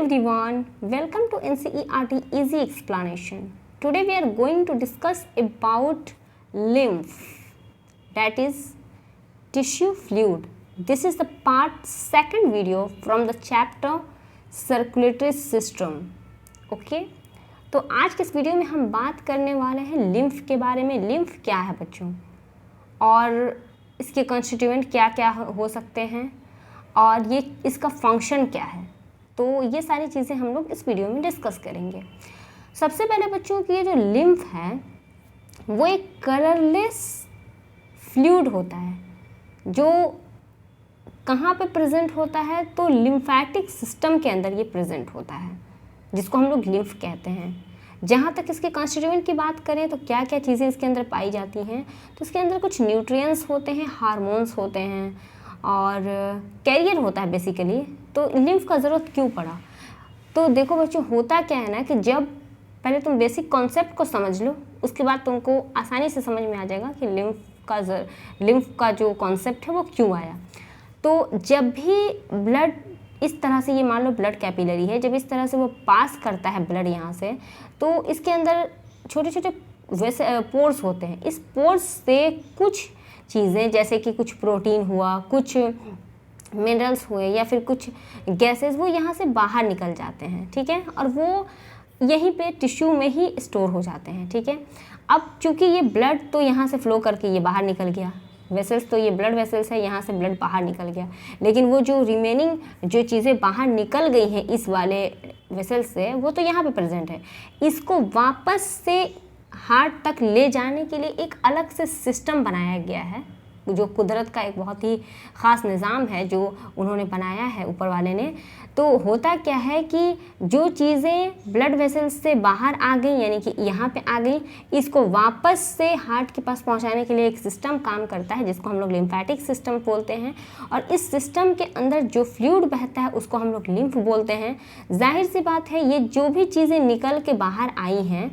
everyone, welcome to NCERT Easy Explanation. Today we are going to discuss about lymph, that is tissue fluid. This is the part second video from the chapter circulatory system. Okay? तो आज के इस video में हम बात करने वाले हैं लिम्फ के बारे में. लिम्फ क्या है बच्चों, और इसके कंस्टिट्यूएंट क्या क्या हो सकते हैं, और ये इसका फंक्शन क्या है. तो ये सारी चीज़ें हम लोग इस वीडियो में डिस्कस करेंगे. सबसे पहले बच्चों की ये जो लिम्फ है वो एक कलरलेस फ्लूइड होता है जो कहाँ पे प्रेजेंट होता है, तो लिम्फेटिक सिस्टम के अंदर ये प्रेजेंट होता है जिसको हम लोग लिम्फ कहते हैं. जहाँ तक इसके कॉन्स्टिट्यूएंट की बात करें तो क्या क्या चीज़ें इसके अंदर पाई जाती हैं, तो इसके अंदर कुछ न्यूट्रिएंट्स होते हैं, हार्मोन्स होते हैं और कैरियर होता है बेसिकली. तो लिम्फ का ज़रूरत क्यों पड़ा, तो देखो बच्चों होता क्या है ना कि जब पहले तुम बेसिक कॉन्सेप्ट को समझ लो, उसके बाद तुमको आसानी से समझ में आ जाएगा कि लिम्फ का जो कॉन्सेप्ट है वो क्यों आया. तो जब भी ब्लड इस तरह से, ये मान लो ब्लड कैपिलरी है, जब इस तरह से वो पास करता है ब्लड यहाँ से, तो इसके अंदर छोटे छोटे पोर्स होते हैं. इस पोर्स से कुछ चीज़ें जैसे कि कुछ प्रोटीन हुआ, कुछ मिनरल्स हुए या फिर कुछ गैसेस, वो यहाँ से बाहर निकल जाते हैं. ठीक है, और वो यहीं पे टिश्यू में ही स्टोर हो जाते हैं. ठीक है, अब चूँकि ये ब्लड तो यहाँ से फ्लो करके ये बाहर निकल गया, वेसल्स तो ये ब्लड वेसल्स है, यहाँ से ब्लड बाहर निकल गया, लेकिन वो जो रिमेनिंग जो चीज़ें बाहर निकल गई हैं इस वाले वेसल्स से, वो तो यहाँ पे प्रेजेंट है. इसको वापस से हार्ट तक ले जाने के लिए एक अलग से सिस्टम बनाया गया है, जो कुदरत का एक बहुत ही ख़ास निज़ाम है जो उन्होंने बनाया है ऊपर वाले ने. तो होता क्या है कि जो चीज़ें ब्लड वेसल्स से बाहर आ गई, यानी कि यहाँ पे आ गई, इसको वापस से हार्ट के पास पहुँचाने के लिए एक सिस्टम काम करता है जिसको हम लोग लिम्फेटिक सिस्टम बोलते हैं. और इस सिस्टम के अंदर जो फ्लूइड बहता है उसको हम लोग लिम्फ बोलते हैं. जाहिर सी बात है ये जो भी चीज़ें निकल के बाहर आई हैं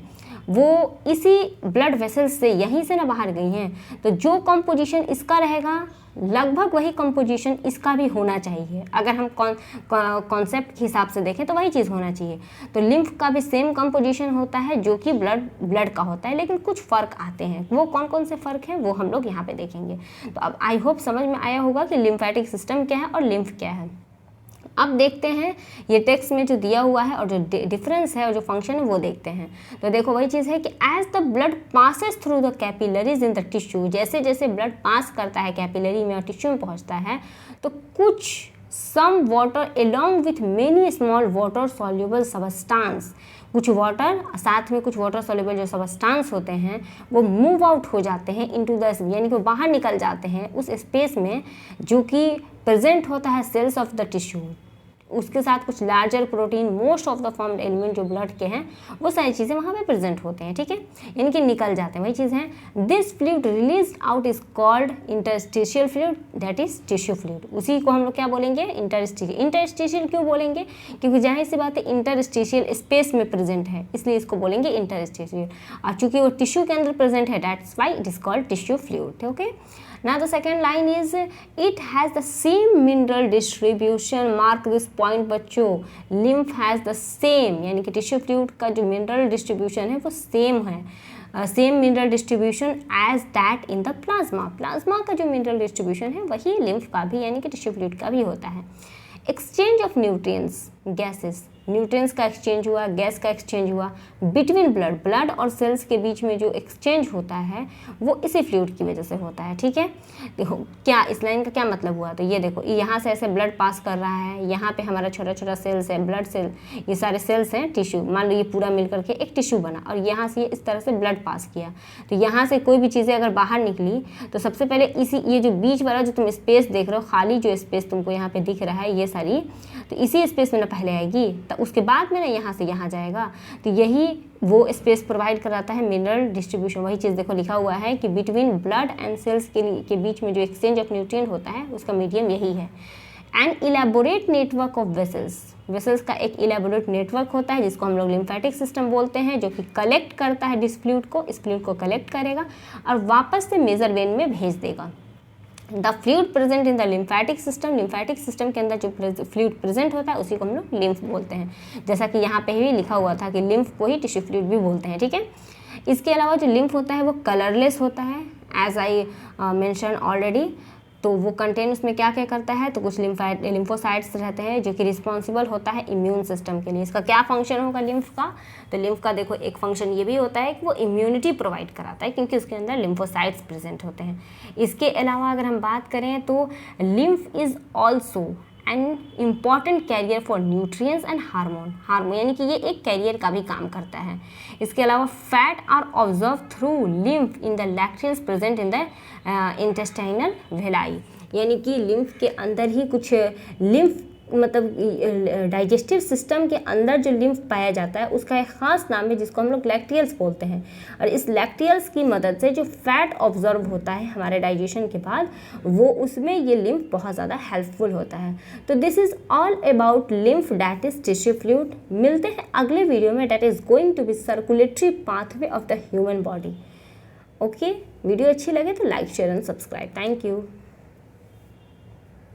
वो इसी ब्लड वेसल्स से यहीं से ना बाहर गई हैं, तो जो कंपोजिशन इसका रहेगा लगभग वही कंपोजिशन इसका भी होना चाहिए. अगर हम कॉन्सेप्ट के हिसाब से देखें तो वही चीज़ होना चाहिए. तो लिम्फ का भी सेम कंपोजिशन होता है जो कि ब्लड का होता है, लेकिन कुछ फ़र्क आते हैं. वो कौन कौन से फ़र्क हैं वो हम लोग यहाँ पे देखेंगे. तो अब आई होप समझ में आया होगा कि लिम्फेटिक सिस्टम क्या है और लिम्फ क्या है. अब देखते हैं ये टेक्स्ट में जो दिया हुआ है और जो डिफरेंस है और जो फंक्शन है वो देखते हैं. तो देखो वही चीज़ है कि as the blood passes through the capillaries in the tissue, जैसे जैसे ब्लड पास करता है कैपिलरी में और टिश्यू में पहुंचता है, तो कुछ some water along with many small water soluble substance, कुछ वाटर साथ में कुछ वाटर सॉल्युबल जो सबस्टांस होते हैं वो मूव आउट हो जाते हैं इनटू द, यानी कि वो बाहर निकल जाते हैं उस स्पेस में जो कि प्रेजेंट होता है सेल्स ऑफ द टिश्यू. उसके साथ कुछ larger protein, most of the formed element जो ब्लड के हैं वो सारी चीज़ें वहाँ पे प्रेजेंट होते हैं. ठीक है, इनके निकल जाते हैं, वही चीज़ है. This fluid release out is called interstitial fluid, that is tissue fluid. उसी को हम लोग क्या बोलेंगे, इंटरस्टिशियल. इंटरस्टिशियल क्यों बोलेंगे, क्योंकि जाहिर सी बात है इंटरस्टिशियल स्पेस में प्रेजेंट है, इसलिए इसको बोलेंगे इंटरस्टिशियल. और चूँकि वो टिश्यू के अंदर प्रेजेंट है, that's why it is called tissue fluid. Okay, now the second line is it has the same mineral distribution. mark this point बच्चों, lymph has the same, यानी कि टिश्यू फ्लूइड का जो मिनरल डिस्ट्रीब्यूशन है वो same है, same mineral distribution as that in the plasma. Plasma का जो मिनरल डिस्ट्रीब्यूशन है वही लिम्फ का भी यानी कि टिश्यू फ्लूइड का भी होता है. Exchange of nutrients, gases, nutrients का एक्सचेंज हुआ, गैस का एक्सचेंज हुआ बिटवीन ब्लड और सेल्स के बीच में जो एक्सचेंज होता है वो इसी फ्लूइड की वजह से होता है. ठीक है, देखो क्या इस लाइन का क्या मतलब हुआ, तो ये देखो यहाँ से ऐसे ब्लड पास कर रहा है, यहाँ पे हमारा छोटा छोटा सेल्स है, ब्लड सेल, ये सारे सेल्स हैं टिश्यू, मान लो ये पूरा मिल करके एक टिश्यू बना, और यहाँ से ये इस तरह से ब्लड पास किया. तो यहाँ से कोई भी चीज़ें अगर बाहर निकली तो सबसे पहले इसी ये जो बीच वाला जो तुम स्पेस देख रहे हो, खाली जो स्पेस तुमको यहाँ पे दिख रहा है ये सारी, तो इसी स्पेस में ना पहले आएगी, तो उसके बाद में ना यहाँ से यहाँ जाएगा. तो यही वो स्पेस प्रोवाइड कराता है मिनरल डिस्ट्रीब्यूशन. वही चीज़ देखो लिखा हुआ है कि बिटवीन ब्लड एंड सेल्स के बीच में जो एक्सचेंज ऑफ न्यूट्रिएंट होता है उसका मीडियम यही है. N elaborate network of vessels, vessels का एक इलेबोरेट नेटवर्क होता है जिसको हम लोग लिम्फेटिक सिस्टम बोलते हैं, जो कि कलेक्ट करता है इस फ्लूइड को कलेक्ट करेगा और वापस से मेजर वेन में भेज देगा. The fluid present in the lymphatic system के अंदर जो फ्लूइड प्रेजेंट होता है उसी को हम लोग लिम्फ बोलते हैं। जैसा कि यहाँ पे भी लिखा हुआ था कि लिम्फ को ही टिश्यू फ्लूइड भी बोलते हैं, ठीक है। इसके अलावा जो लिम्फ होता है वो कलरलेस होता है, एज आई मेंशन ऑलरेडी। तो वो कंटेन उसमें क्या क्या करता है, तो कुछ लिम्फोसाइट्स रहते हैं जो कि रिस्पॉन्सिबल होता है इम्यून सिस्टम के लिए। इसका क्या फंक्शन होगा लिम्फ का, तो लिम्फ का देखो एक फंक्शन ये भी होता है कि वो इम्यूनिटी प्रोवाइड कराता है, क्योंकि उसके अंदर लिम्फोसाइट्स प्रेजेंट होते हैं। इसके अलावा अगर हम बात करें तो lymph is also an important carrier for nutrients and hormone यानी कि ये एक कैरियर का भी काम करता है। इसके अलावा fat are observe through lymph in the lacteals present in the intestinal villi, यानी कि लिम्फ के अंदर ही कुछ लिम्फ मतलब डाइजेस्टिव सिस्टम के अंदर जो लिम्फ पाया जाता है उसका एक ख़ास नाम है जिसको हम लोग लैक्टियल्स बोलते हैं। और इस लैक्टियल्स की मदद से जो फैट ऑब्जर्व होता है हमारे डाइजेशन के बाद, वो उसमें ये लिम्फ बहुत ज़्यादा हेल्पफुल होता है। तो this is all about lymph, that is tissue fluid. मिलते हैं अगले वीडियो में, that is going to be circulatory pathway of the human body. Okay, video अच्छी लगे तो like, share and subscribe. Thank you.